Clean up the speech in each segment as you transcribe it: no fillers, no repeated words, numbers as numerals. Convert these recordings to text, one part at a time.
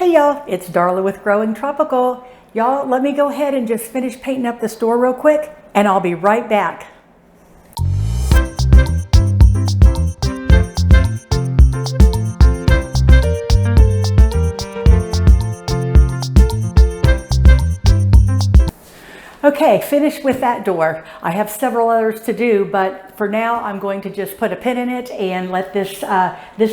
Hey y'all, it's Darla with Growing Tropical. Y'all, let me go ahead and just finish painting up this door real quick, and I'll be right back. Okay, finished with that door. I have several others to do, but for now I'm going to just put a pin in it and let this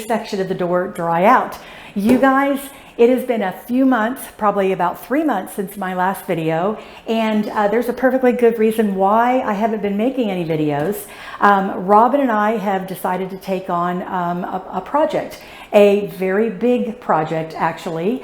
section of the door dry out. You guys, it has been a few months, probably about 3 months since my last video, and there's a perfectly good reason why I haven't been making any videos. Robin and I have decided to take on a project, a very big project actually.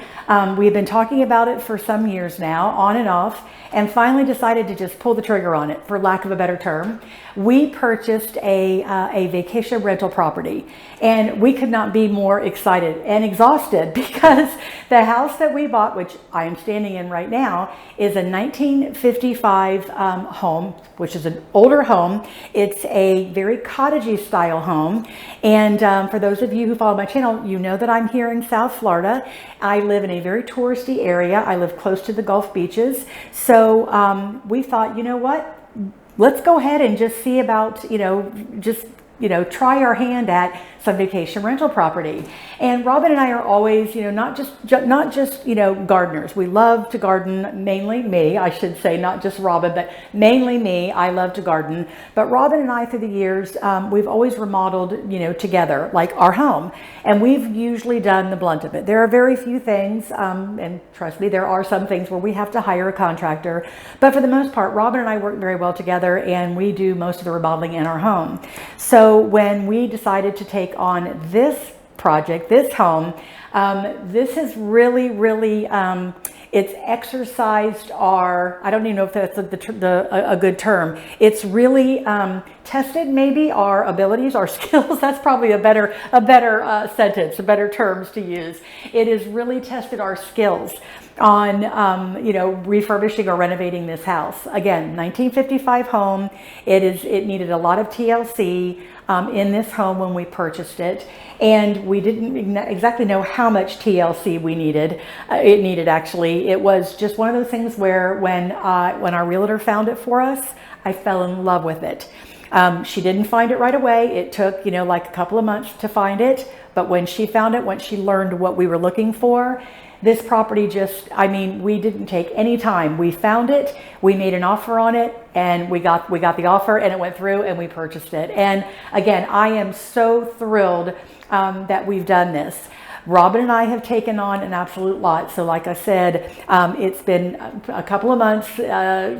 We've been talking about it for some years now, on and off, and finally decided to just pull the trigger on it, for lack of a better term. We purchased a vacation rental property, and we could not be more excited and exhausted because the house that we bought, which I am standing in right now, is a 1955 home, which is an older home. It's a very cottagey style home. And for those of you who follow my channel, you know that I'm here in South Florida. I live in a very touristy area. I live close to the Gulf beaches. So we thought, you know what? Let's go ahead and just see about, try our hand at some vacation rental property. And Robin and I are always, not just gardeners. We love to garden, mainly me, I should say, not just Robin, but mainly me. I love to garden. But Robin and I, through the years, we've always remodeled, together, like our home. And we've usually done the blunt of it. There are very few things, and trust me, there are some things where we have to hire a contractor. But for the most part, Robin and I work very well together, and we do most of the remodeling in our home. So when we decided to take on this project, this home, this has really, it's exercised our, I don't even know if that's a good term. It's really tested maybe our abilities, our skills. That's probably a better sentence, a better terms to use. It has really tested our skills on, refurbishing or renovating this house. Again, 1955 home. It needed a lot of TLC in this home when we purchased it, and we didn't exactly know how much TLC we needed. It needed, actually. It was just one of those things where when our realtor found it for us, I fell in love with it. She didn't find it right away. It took, like a couple of months to find it, but when she found it, once she learned what we were looking for, this property just, we didn't take any time. We found it, we made an offer on it, and we got the offer, and it went through, and we purchased it. And again, I am so thrilled that we've done this. Robin and I have taken on an absolute lot. So like I said, it's been a couple of months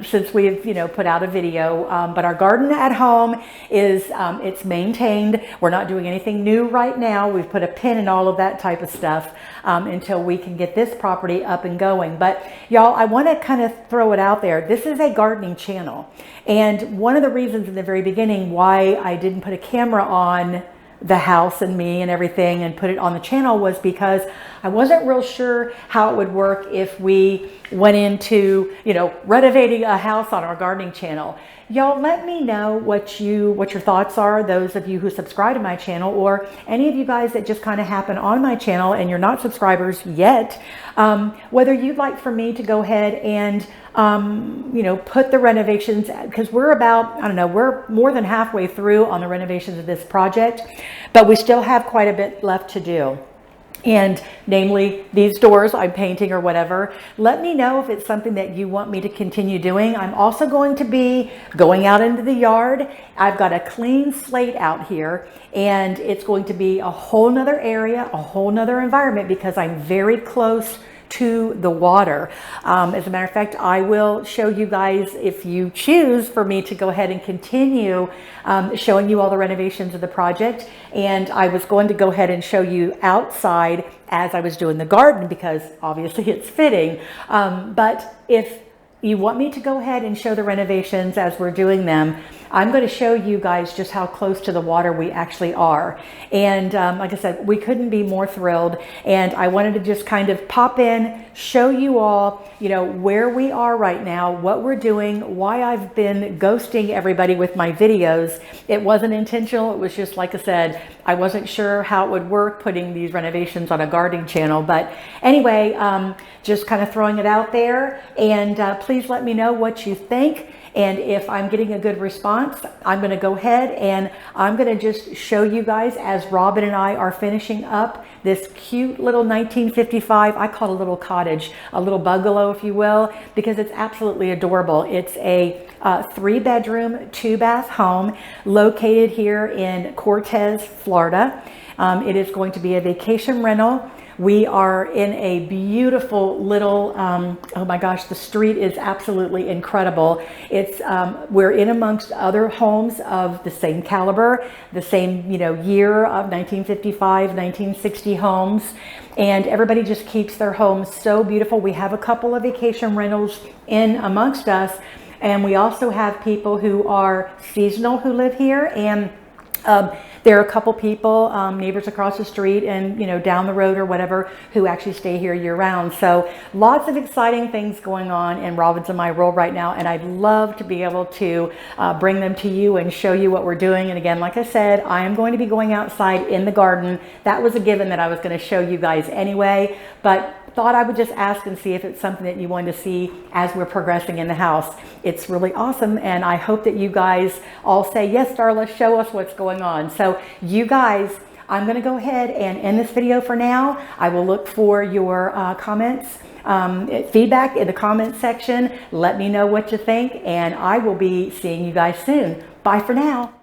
since we've, put out a video, but our garden at home is, it's maintained. We're not doing anything new right now. We've put a pin in all of that type of stuff until we can get this property up and going. But y'all, I want to kind of throw it out there. This is a gardening channel. And one of the reasons in the very beginning why I didn't put a camera on the house and me and everything and put it on the channel was because I wasn't real sure how it would work if we went into, renovating a house on our gardening channel. Y'all, let me know what your thoughts are, those of you who subscribe to my channel, or any of you guys that just kind of happen on my channel and you're not subscribers yet, whether you'd like for me to go ahead and put the renovations, because we're about, we're more than halfway through on the renovations of this project, but we still have quite a bit left to do. And namely these doors I'm painting or whatever. Let me know if it's something that you want me to continue doing. I'm also going to be going out into the yard. I've got a clean slate out here, and it's going to be a whole nother area, a whole nother environment, because I'm very close to the water. As a matter of fact, I will show you guys, if you choose for me to go ahead and continue showing you all the renovations of the project. And I was going to go ahead and show you outside as I was doing the garden, because obviously it's fitting. But if you want me to go ahead and show the renovations as we're doing them, I'm going to show you guys just how close to the water we actually are. And like I said, we couldn't be more thrilled. And I wanted to just kind of pop in, show you all, you know, where we are right now, what we're doing, why I've been ghosting everybody with my videos. It wasn't intentional. It was just, like I said, I wasn't sure how it would work putting these renovations on a gardening channel. But anyway, just kind of throwing it out there. And please let me know what you think. And if I'm getting a good response, I'm going to go ahead and I'm going to just show you guys as Robin and I are finishing up this cute little 1955, I call it a little cottage, a little bungalow, if you will, because it's absolutely adorable. It's a 3-bedroom, 2-bath home located here in Cortez, Florida. It is going to be a vacation rental. We are in a beautiful little, oh my gosh, the street is absolutely incredible. It's, we're in amongst other homes of the same caliber, the same, you know, year of 1955, 1960 homes. And everybody just keeps their homes so beautiful. We have a couple of vacation rentals in amongst us. And we also have people who are seasonal who live here. And there are a couple people, neighbors across the street and, you know, down the road or whatever, who actually stay here year round. So lots of exciting things going on in Robin's and my world right now. And I'd love to be able to bring them to you and show you what we're doing. And again, like I said, I am going to be going outside in the garden. That was a given that I was going to show you guys anyway, but thought I would just ask and see if it's something that you wanted to see as we're progressing in the house. It's really awesome, and I hope that you guys all say, yes, Darla, show us what's going on. So you guys, I'm going to go ahead and end this video for now. I will look for your comments, feedback in the comment section. Let me know what you think, and I will be seeing you guys soon. Bye for now.